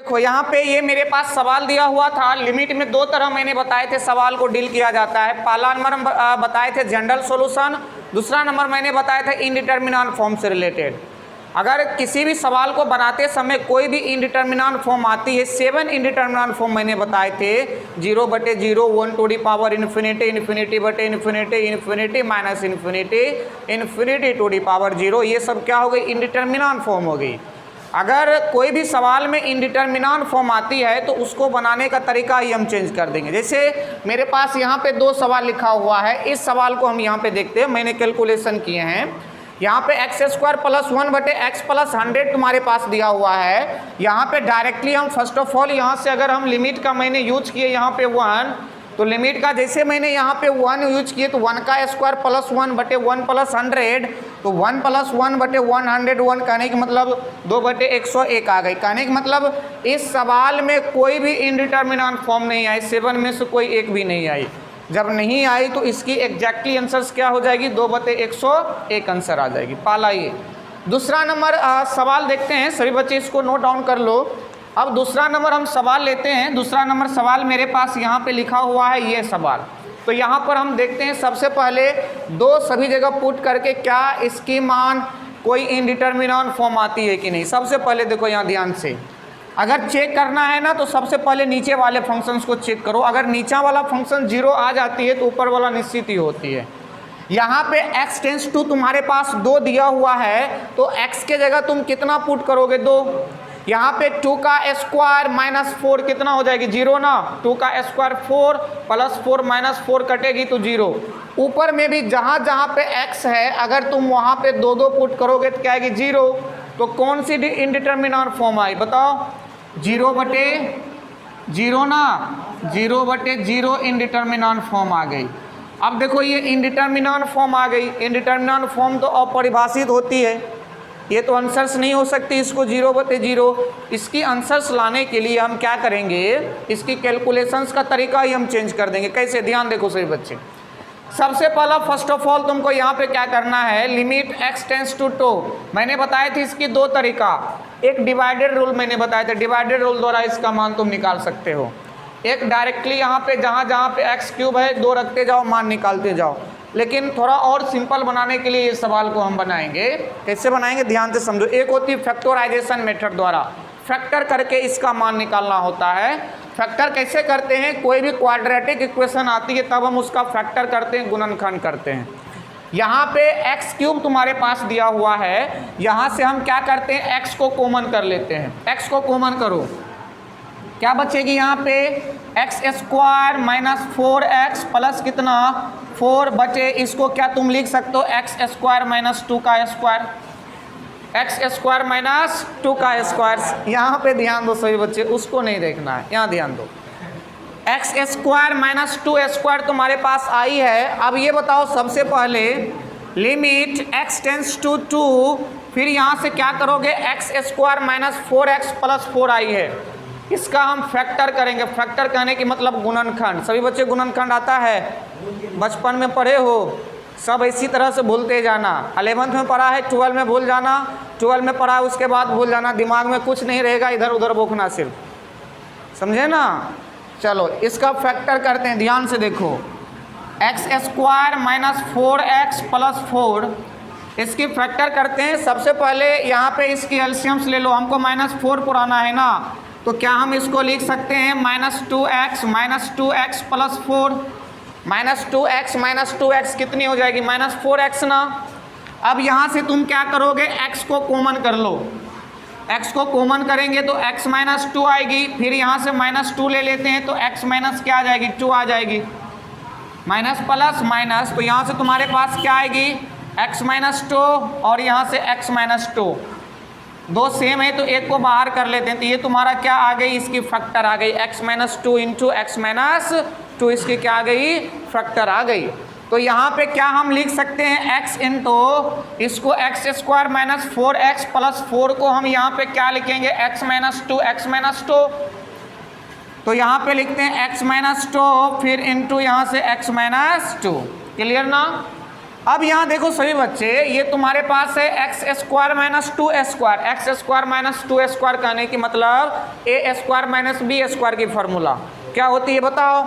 देखो यहाँ पे ये मेरे पास सवाल दिया हुआ था। लिमिट में दो तरह मैंने बताए थे सवाल को डील किया जाता है। पहला नंबर बताए थे जनरल सॉल्यूशन, दूसरा नंबर मैंने बताया था इनडिटर्मिनेंट फॉर्म से रिलेटेड। अगर किसी भी सवाल को बनाते समय कोई भी इनडिटर्मिनेंट फॉर्म आती है, 7 इनडिटर्मिनेंट फॉर्म मैंने बताए थे, 0/0, 1 to the power infinity, infinity बटे infinity, infinity minus infinity, infinity to the power 0, ये सब क्या हो गई? इनडिटर्मिनेंट फॉर्म हो गई। अगर कोई भी सवाल में इनडिटर्मिनेंट फॉर्म आती है तो उसको बनाने का तरीका ही हम चेंज कर देंगे। जैसे मेरे पास यहाँ पे 2 सवाल लिखा हुआ है, इस सवाल को हम यहाँ पे देखते हैं, मैंने कैलकुलेशन किए हैं। यहाँ पे x² + 1/x + 100 तुम्हारे पास दिया हुआ है। यहाँ पे डायरेक्टली हम फर्स्ट ऑफ ऑल यहाँ से अगर हम लिमिट का मैंने यूज किए यहाँ पे 1, तो लिमिट का जैसे मैंने यहाँ पे 1 यूज किए तो 1 का स्क्वायर + 1/1 + 100, तो 1 + 1/101 कहने का मतलब 2/101 आ गई। कहने का मतलब इस सवाल में कोई भी इनडिटर्मिनेंट फॉर्म नहीं आई, 7 में से कोई एक भी नहीं आई। जब नहीं आई तो इसकी एग्जैक्टली आंसर्स क्या हो जाएगी? 2/101 आंसर आ जाएगी। पहला ये। दूसरा नंबर सवाल देखते हैं, सभी बच्चे इसको नोट डाउन कर लो। अब दूसरा नंबर हम सवाल लेते हैं। दूसरा नंबर सवाल मेरे पास यहाँ पे लिखा हुआ है, ये सवाल। तो यहाँ पर हम देखते हैं सबसे पहले 2 सभी जगह पुट करके क्या इसकी मान कोई इनडिटर्मिनेंट फॉर्म आती है कि नहीं। सबसे पहले देखो यहाँ ध्यान से, अगर चेक करना है ना तो सबसे पहले नीचे वाले फंक्शंस को चेक करो। अगर नीचा वाला फंक्शन 0 आ जाती है तो ऊपर वाला निश्चित ही होती है। यहाँ पे x टेंस टू तुम्हारे पास 2 दिया हुआ है, तो x के जगह तुम कितना पुट करोगे? 2। यहाँ पे 2 का स्क्वायर माइनस 4 कितना हो जाएगी? 0 ना। 2 का स्क्वायर 4 + 4 - 4 कटेगी तो 0। ऊपर में भी जहाँ जहाँ पे x है अगर तुम वहाँ पे 2 पुट करोगे तो क्या आएगी? 0। तो कौन सी इनडिटर्मिनेंट फॉर्म आई बताओ? 0/0 ना, 0/0 इनडिटर्मिनेंट फॉर्म आ गई। अब देखो ये इनडिटर्मिनेंट फॉर्म आ गई। इनडिटर्मिनेंट फॉर्म तो अपरिभाषित होती है, ये तो आंसर्स नहीं हो सकती इसको 0/0। इसकी आंसर्स लाने के लिए हम क्या करेंगे? इसकी कैलकुलेशंस का तरीका ही हम चेंज कर देंगे। कैसे? ध्यान देखो सभी बच्चे। सबसे पहला फर्स्ट ऑफ ऑल तुमको यहाँ पे क्या करना है? लिमिट x टेंस टू 2 मैंने बताया थी इसकी 2 तरीका। एक डिवाइडेड रूल मैंने बताया था, डिवाइडेड रूल द्वारा इसका मान तुम निकाल सकते हो। एक डायरेक्टली यहाँ पे जहाँ जहाँ पे x³ है 2 रखते जाओ, मान निकालते जाओ। लेकिन थोड़ा और सिंपल बनाने के लिए इस सवाल को हम बनाएंगे। कैसे बनाएंगे ध्यान से समझो। एक होती है फैक्टराइजेशन मेथड द्वारा, फैक्टर करके इसका मान निकालना होता है। फैक्टर कैसे करते हैं? कोई भी क्वाड्रेटिक इक्वेशन आती है तब हम उसका फैक्टर करते हैं, गुणनखंड करते हैं। यहाँ पे x³ तुम्हारे पास दिया हुआ है, यहाँ से हम क्या करते हैं? x को कॉमन कर लेते हैं। x को कॉमन करो, क्या बचेगी यहाँ पे? x² - 4x प्लस कितना? 4 बचे इसको क्या तुम लिख सकते हो? x² - 2 का स्क्वायर, x² - 2 का स्क्वायर। यहाँ पे ध्यान दो सभी बच्चे, उसको नहीं देखना है, यहाँ ध्यान दो। x² - 2 स्क्वायर तुम्हारे पास आई है। अब ये बताओ सबसे पहले लिमिट x टेंस टू 2, फिर यहाँ से क्या करोगे? x² - 4x + 4 आई है, इसका हम फैक्टर करेंगे। फैक्टर कहने की मतलब गुणनखंड। सभी बच्चे गुणनखंड आता है, बचपन में पढ़े हो, सब इसी तरह से भूलते जाना। 11th में पढ़ा है, 12 में भूल जाना, 12 में पढ़ा है उसके बाद भूल जाना, दिमाग में कुछ नहीं रहेगा, इधर उधर बोखना सिर्फ, समझे ना। चलो इसका फैक्टर करते हैं, ध्यान से देखो। x² - 4x + 4 इसकी फैक्टर करते हैं। सबसे पहले यहाँ पे इसकी एलसीएम्स ले लो, हमको -4 पुराना है ना, तो क्या हम इसको लिख सकते हैं? -2x + 4, -2x - 2x कितनी हो जाएगी? -4x ना। अब यहाँ से तुम क्या करोगे? x को कॉमन कर लो, x को कॉमन करेंगे तो x - 2 आएगी, फिर यहाँ से -2 ले लेते हैं तो x माइनस क्या आ जाएगी? 2 आ जाएगी। माइनस प्लस माइनस, तो यहाँ से तुम्हारे पास क्या आएगी? x - 2 और यहाँ से x - 2, 2 सेम है तो एक को बाहर कर लेते हैं, तो ये तुम्हारा क्या आ गई? इसकी फैक्टर आ गई। x - 2 × x - 2 इसकी क्या आ गई? फैक्टर आ गई। तो यहाँ पे क्या हम लिख सकते हैं? x × इसको x² - 4x + 4 को हम यहाँ पे क्या लिखेंगे? x - 2। तो यहाँ पे लिखते हैं x - 2 फिर इंटू यहाँ से x - 2। क्लियर ना? अब यहाँ देखो सभी बच्चे, ये तुम्हारे पास है x square minus 2 square. X square minus 2 square कहने की मतलब ए स्क्वायर माइनस बी स्क्वायर की फॉर्मूला क्या होती है बताओ?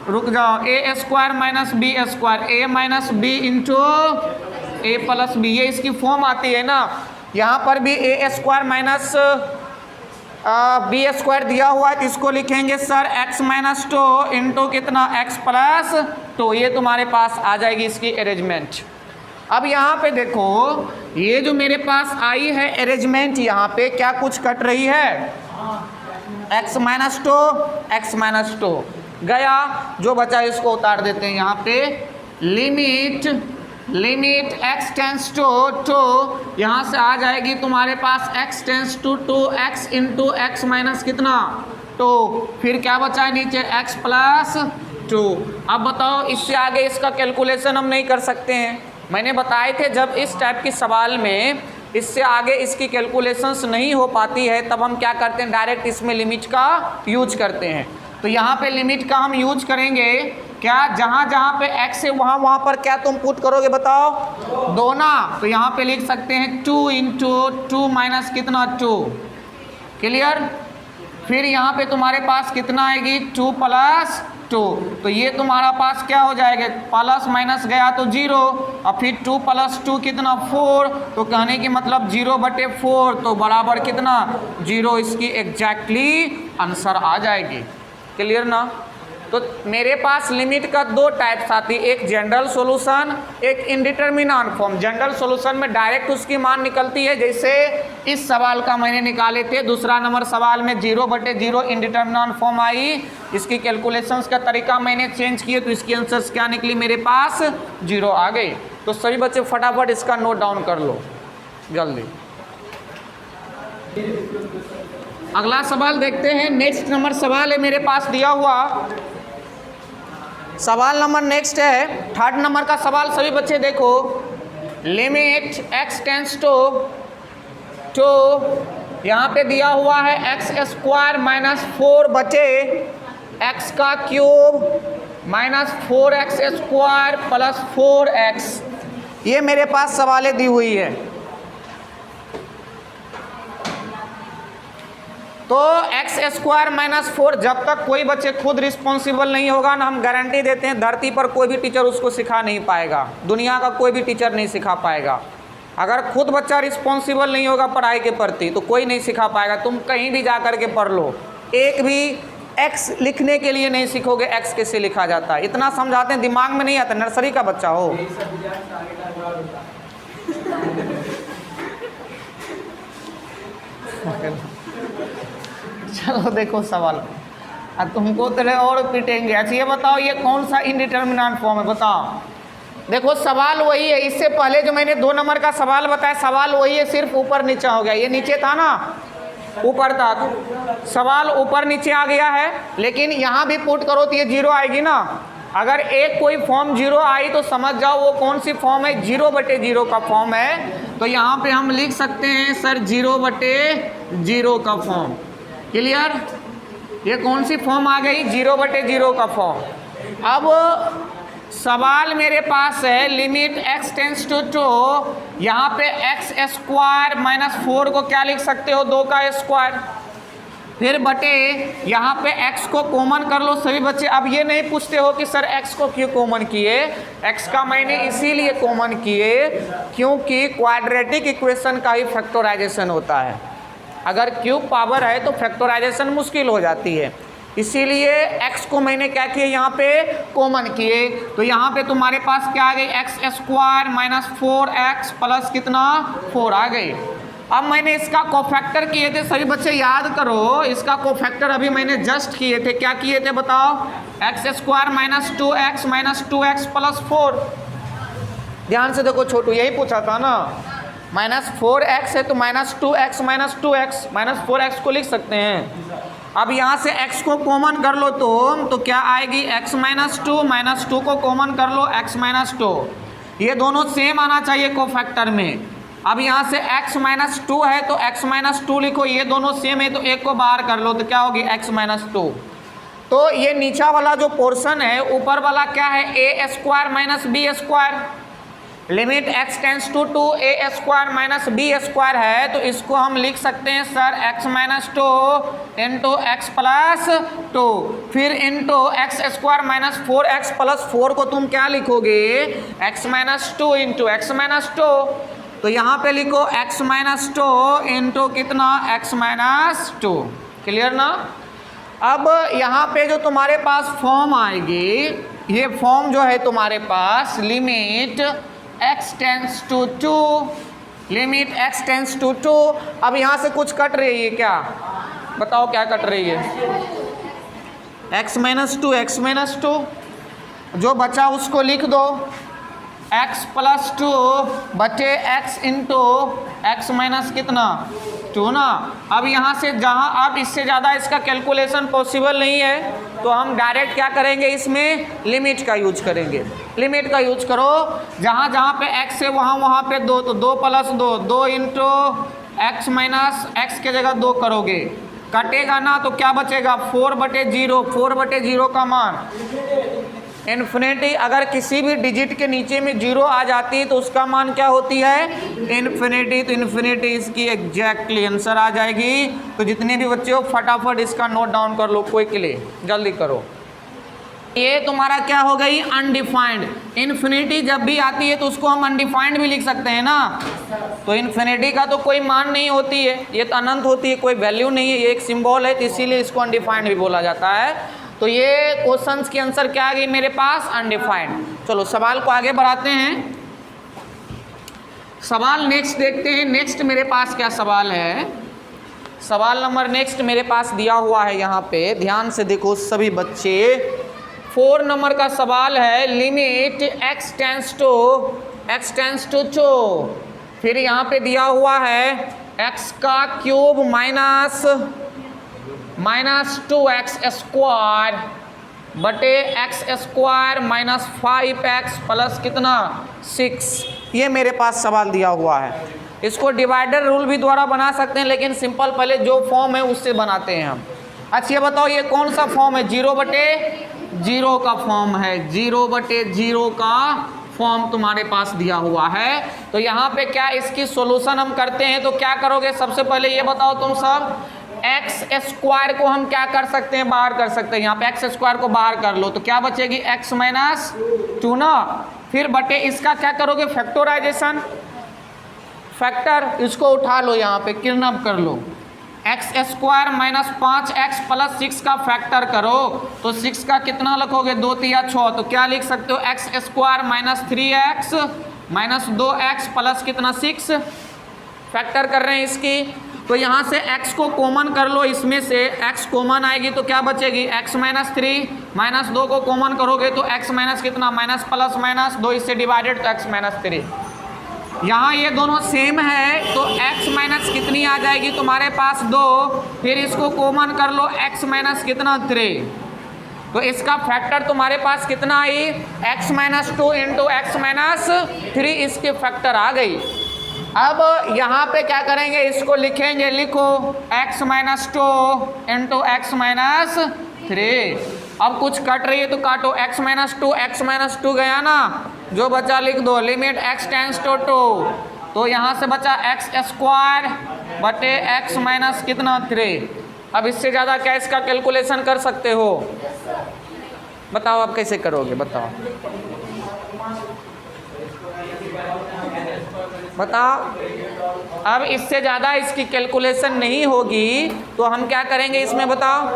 रुक जाओ, ए स्क्वायर माइनस बी स्क्वायर, ए माइनस बी इंटू ए प्लस बी, ये इसकी फॉर्म आती है ना। यहाँ पर भी ए स्क्वायर माइनस बी स्क्वायर दिया हुआ है तो इसको लिखेंगे सर एक्स माइनस 2 इंटू कितना एक्स प्लस 2, ये तुम्हारे पास आ जाएगी इसकी अरेंजमेंट। अब यहाँ पे देखो, ये जो मेरे पास आई है अरेंजमेंट, यहाँ पे क्या कुछ कट रही है? एक्स माइनस 2 एक्स माइनस 2 गया, जो बचा इसको उतार देते हैं यहाँ पे। लिमिट x टेंस टू 2, यहाँ से आ जाएगी तुम्हारे पास x tends to 2x into x minus कितना 2, फिर क्या बचा है नीचे x प्लस 2। अब बताओ इससे आगे इसका कैलकुलेशन हम नहीं कर सकते हैं। मैंने बताए थे जब इस टाइप के सवाल में इससे आगे इसकी कैलकुलेशंस नहीं हो पाती है तब हम क्या करते हैं, डायरेक्ट इसमें लिमिट का यूज करते हैं। तो यहाँ पे लिमिट का हम यूज करेंगे क्या, जहाँ जहाँ पे x है वहाँ पर क्या तुम पुट करोगे बताओ? 2 ना, तो यहाँ पे लिख सकते हैं 2 इंटू 2 माइनस कितना 2, क्लियर। फिर यहाँ पे तुम्हारे पास कितना आएगी 2 प्लस 2, तो ये तुम्हारा पास क्या हो जाएगा, प्लस माइनस गया तो 0, और फिर 2 प्लस 2 कितना 4, तो कहने की मतलब 0/4 तो बराबर कितना 0, इसकी एग्जैक्टली आंसर आ जाएगी, क्लियर ना। तो मेरे पास लिमिट का 2 टाइप्स आती है, एक जनरल सॉल्यूशन, एक इनडिटरमिनेंट फॉर्म। जनरल सॉल्यूशन में डायरेक्ट उसकी मान निकलती है, जैसे इस सवाल का मैंने निकाले थे, दूसरा नंबर सवाल में 0/0 इनडिटरमिनेंट फॉर्म आई। इसकी कैलकुलेशंस का तरीका मैंने चेंज किए तो इसकी आंसर्स क्या निकली, मेरे पास 0 आ गई। तो सभी बच्चे फटाफट इसका नोट डाउन कर लो जल्दी। अगला सवाल देखते हैं। नेक्स्ट नंबर सवाल है मेरे पास दिया हुआ, सवाल नंबर नेक्स्ट है 3rd नंबर का सवाल। सभी बच्चे देखो, लिमिट x टेंस टू 2, यहाँ पे दिया हुआ है एक्स स्क्वायर माइनस 4 बचे एक्स का cube minus 4x square plus 4x, ये मेरे पास सवालें दी हुई है। तो एक्स स्क्वायर माइनस 4 जब तक कोई बच्चे खुद रिस्पॉन्सिबल नहीं होगा ना, हम गारंटी देते हैं धरती पर कोई भी टीचर उसको सिखा नहीं पाएगा, दुनिया का कोई भी टीचर नहीं सिखा पाएगा। अगर खुद बच्चा रिस्पॉन्सिबल नहीं होगा पढ़ाई के प्रति तो कोई नहीं सिखा पाएगा। तुम कहीं भी जा कर के पढ़ लो, एक भी एक्स लिखने के लिए नहीं सीखोगे एक्स कैसे लिखा जाता है, इतना समझाते हैं दिमाग में नहीं आता, नर्सरी का बच्चा हो। चलो देखो सवाल, अब तुमको तेरे और पीटेंगे। अच्छा ये बताओ ये कौन सा इनडिटरमिनेंट फॉर्म है बताओ। देखो सवाल वही है, इससे पहले जो मैंने 2 नंबर का सवाल बताया सवाल वही है, सिर्फ ऊपर नीचे हो गया। ये नीचे था ना, ऊपर था, सवाल ऊपर नीचे आ गया है, लेकिन यहाँ भी पुट करो तो ये 0 आएगी ना। अगर एक कोई फॉर्म 0 आई तो समझ जाओ वो कौन सी फॉर्म है, 0/0 का फॉर्म है। तो यहाँ पे हम लिख सकते हैं सर 0/0 का फॉर्म, क्लियर। ये कौन सी फॉर्म आ गई, 0/0 का फॉर्म। अब सवाल मेरे पास है लिमिट x टेंस टू 2, यहाँ पे एक्स स्क्वायर माइनस 4 को क्या लिख सकते हो 2 का स्क्वायर, फिर बटे यहाँ पे x को कॉमन कर लो सभी बच्चे। अब ये नहीं पूछते हो कि सर x को क्यों कॉमन किए, x का मैंने इसीलिए कॉमन किए क्योंकि क्वाड्रेटिक इक्वेशन का ही फैक्टराइजेशन होता है। अगर क्यूब पावर है तो फैक्टराइजेशन मुश्किल हो जाती है, इसीलिए x को मैंने क्या किया यहाँ पे कॉमन किए। तो यहाँ पे तुम्हारे पास क्या आ गई, x square minus 4x plus कितना 4 आ गई। अब मैंने इसका कोफैक्टर किए थे सभी बच्चे, याद करो इसका कोफैक्टर अभी मैंने जस्ट किए थे। क्या किए थे बताओ, x square minus 2x plus 4। ध्यान से देखो छोटू, यही पूछा था ना, माइनस 4x है तो minus 2x minus 2x minus 4x को लिख सकते हैं। अब यहाँ से x को कॉमन कर लो तो क्या आएगी, x माइनस 2 को कॉमन कर लो x माइनस 2, ये दोनों सेम आना चाहिए कोफैक्टर में। अब यहाँ से x माइनस 2 है तो x माइनस 2 लिखो, ये दोनों सेम है तो एक को बाहर कर लो तो क्या होगी x माइनस 2। तो ये नीचा वाला जो पोर्शन है, ऊपर वाला क्या है, a square minus b square, limit x tends to 2a square minus b square है, तो इसको हम लिख सकते हैं sir x minus 2 into x plus 2, फिर into x square minus 4x plus 4 को तुम क्या लिखोगे, x minus 2 into x minus 2, तो यहाँ पे लिखो x माइनस 2 इंटू कितना, x माइनस 2। क्लियर ना। अब यहाँ पे जो तुम्हारे पास फॉर्म आएगी, ये फॉर्म जो है तुम्हारे पास limit x tends to 2, limit x tends to 2। अब यहाँ से कुछ कट रही है क्या, बताओ क्या कट रही है, x माइनस 2 x माइनस 2, जो बचा उसको लिख दो, x प्लस 2 बटे x इंटू एक्स माइनस कितना 2 ना। अब यहाँ से जहाँ अब इससे ज़्यादा इसका कैलकुलेशन पॉसिबल नहीं है, तो हम डायरेक्ट क्या करेंगे, इसमें लिमिट का यूज करेंगे। लिमिट का यूज करो, जहाँ जहाँ पे x है वहाँ पे 2, तो 2 plus 2, 2 into x minus x के जगह 2 करोगे, कटेगा ना तो क्या बचेगा, 4/0, 4/0 का मान इन्फिनिटी। अगर किसी भी डिजिट के नीचे में 0 आ जाती है तो उसका मान क्या होती है, इन्फिनिटी। तो इन्फिनिटी इसकी एग्जैक्टली आंसर आ जाएगी। तो जितने भी बच्चे हो फटाफट इसका नोट डाउन कर लो, क्विकली जल्दी करो। ये तुम्हारा क्या हो गई, अनडिफाइंड। इन्फिनिटी जब भी आती है तो उसको हम अनडिफाइंड भी लिख सकते हैं ना। तो इन्फिनिटी का तो कोई मान नहीं होती है, ये तो अनंत होती है, कोई वैल्यू नहीं है, ये एक सिंबल है, तो इसीलिए इसको अनडिफाइंड भी बोला जाता है। तो ये क्वेश्चंस की आंसर क्या आ गई मेरे पास, अनडिफाइंड। चलो सवाल को आगे बढ़ाते हैं, सवाल नेक्स्ट देखते हैं। नेक्स्ट मेरे पास क्या सवाल है, सवाल नंबर नेक्स्ट मेरे पास दिया हुआ है यहाँ पे, ध्यान से देखो सभी बच्चे। 4 नंबर का सवाल है, लिमिट x टेंस टू 2, फिर यहाँ पे दिया हुआ है x का क्यूब माइनस 2x स्क्वायर बटे x square minus 5x plus कितना 6। ये मेरे पास सवाल दिया हुआ है। इसको डिवाइडर रूल भी द्वारा बना सकते हैं, लेकिन सिंपल पहले जो फॉर्म है उससे बनाते हैं हम। अच्छा ये बताओ ये कौन सा फॉर्म है, 0/0 का फॉर्म है, 0/0 का फॉर्म तुम्हारे पास दिया हुआ है। तो यहाँ पे क्या इसकी सॉल्यूशन हम करते हैं, तो क्या करोगे, सबसे पहले ये बताओ तुम सब, एक्स स्क्वायर को हम क्या कर सकते हैं, बाहर कर सकते हैं। यहाँ पे एक्स स्क्वायर को बाहर कर लो तो क्या बचेगी, x माइनस 2 ना। फिर बटे इसका क्या करोगे, फैक्टराइजेशन, फैक्टर, इसको उठा लो, यहाँ पे किरनब कर लो, x square minus 5x plus 6 का फैक्टर करो, तो 6 का कितना लिखोगे, 2 3 6, तो क्या लिख सकते हो, x square minus 3x minus 2x plus कितना 6, फैक्टर कर रहे हैं इसकी। तो यहाँ से x को कॉमन कर लो, इसमें से x कॉमन आएगी तो क्या बचेगी, x माइनस 3 माइनस 2 को कॉमन करोगे तो x माइनस कितना, माइनस प्लस माइनस 2 इससे डिवाइडेड, तो x माइनस 3। यहाँ ये दोनों सेम है तो x माइनस कितनी आ जाएगी तुम्हारे पास 2, फिर इसको कॉमन कर लो, x माइनस कितना 3, तो इसका फैक्टर तुम्हारे पास कितना आई, x minus 2 into x minus 3, इसके फैक्टर आ गई। अब यहाँ पे क्या करेंगे, इसको लिखेंगे, लिखो x minus 2 into x minus 3। अब कुछ कट रही है तो काटो, x माइनस 2 गया ना, जो बचा लिख दो, लिमिट x टेंस टू 2, तो यहाँ से बचा x स्क्वायर बटे x माइनस कितना 3। अब इससे ज़्यादा क्या इसका कैलकुलेशन कर सकते हो, बताओ आप कैसे करोगे, बताओ बताओ। अब इससे ज़्यादा इसकी कैलकुलेशन नहीं होगी तो हम क्या करेंगे इसमें, बताओ,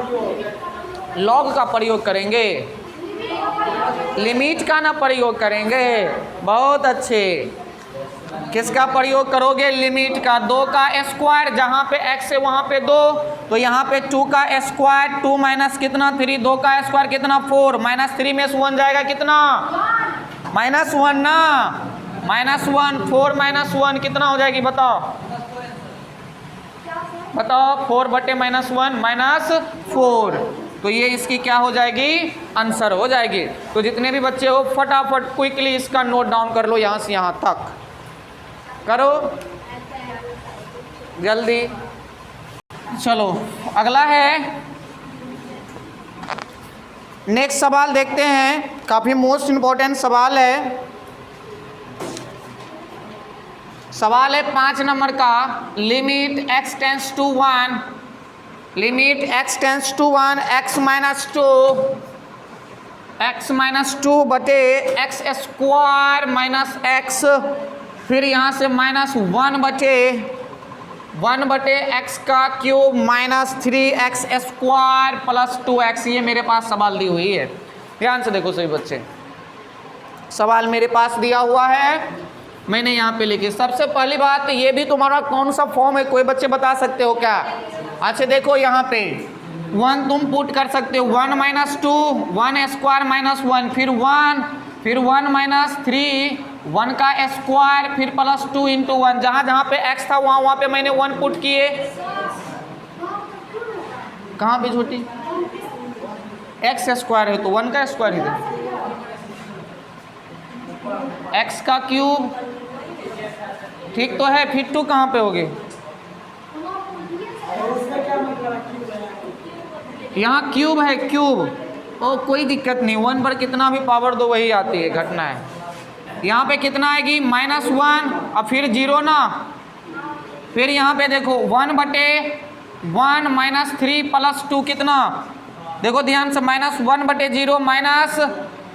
लॉग का प्रयोग करेंगे, लिमिट का ना प्रयोग करेंगे। बहुत अच्छे, किसका प्रयोग करोगे, लिमिट का। 2 का स्क्वायर, जहाँ पे x है वहाँ पे 2, तो यहाँ पे 2 का स्क्वायर, 2 माइनस कितना 3, 2 का स्क्वायर कितना 4, माइनस 3 में से 1 जाएगा कितना, माइनस 1 ना, माइनस 1, 4 माइनस 1 कितना हो जाएगी, बताओ बताओ, 4 बटे माइनस 1 माइनस 4, तो ये इसकी क्या हो जाएगी, आंसर हो जाएगी। तो जितने भी बच्चे हो फटाफट क्विकली इसका नोट डाउन कर लो, यहाँ से यहाँ तक करो जल्दी। चलो अगला है नेक्स्ट सवाल देखते हैं, काफ़ी मोस्ट इम्पोर्टेंट सवाल है। सवाल है 5 नंबर का, limit x tends to 1, limit x tends to 1 x minus 2 बटे एक्स स्क्वायर माइनस एक्स, फिर यहाँ से -1 बटे एक्स का cube minus 3x square plus 2x। ये मेरे पास सवाल दी हुई है, ध्यान से देखो सभी बच्चे। सवाल मेरे पास दिया हुआ है, मैंने यहाँ पे लिखी। सबसे पहली बात, ये भी तुम्हारा कौन सा फॉर्म है, कोई बच्चे बता सकते हो क्या? अच्छा देखो यहाँ पे 1 तुम पुट कर सकते हो, 1 - 2 1 स्क्वायर माइनस 1, फिर 1 - 3 1 का स्क्वायर, फिर प्लस 2 × 1। जहाँ जहाँ पे x था वहाँ पे मैंने 1 पुट किए। कहाँ पे छोटी x स्क्वायर है तो 1 का स्क्वायर ही था, x का क्यूब, ठीक तो है। फिर 2 कहाँ पे होगे? यहाँ क्यूब है, क्यूब। ओ कोई दिक्कत नहीं, 1 पर कितना भी पावर दो वही आती है, घटना है। यहाँ पे कितना आएगी? -1 और फिर 0 ना, फिर यहाँ पे देखो 1 बटे 1 - 3 प्लस 2 कितना, देखो ध्यान से, -1 बटे 0 माइनस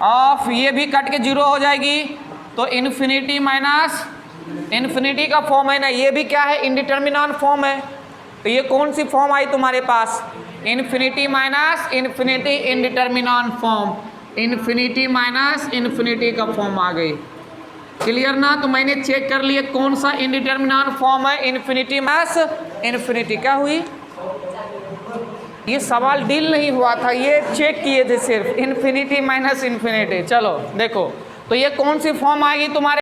ऑफ, ये भी कट के 0 हो जाएगी, तो इन्फिनिटी माइनस इन्फिनिटी का फॉर्म है ना, ये भी क्या है? इनडिटर्मिनेंट फॉर्म है। तो ये कौन सी फॉर्म आई तुम्हारे पास? Infinity minus infinity indeterminate form, infinity minus infinity का फॉर्म आ गई। क्लियर ना? तो मैंने चेक कर लिया कौन सा इनडिटर्मिनेंट फॉर्म है, इन्फिनिटी माइनस इन्फिनिटी। क्या हुई? ये सवाल डील नहीं हुआ था, ये चेक किए थे सिर्फ, इन्फिनिटी माइनस इन्फिनिटी। चलो देखो, तो ये कौन सी फॉर्म आएगी तुम्हारे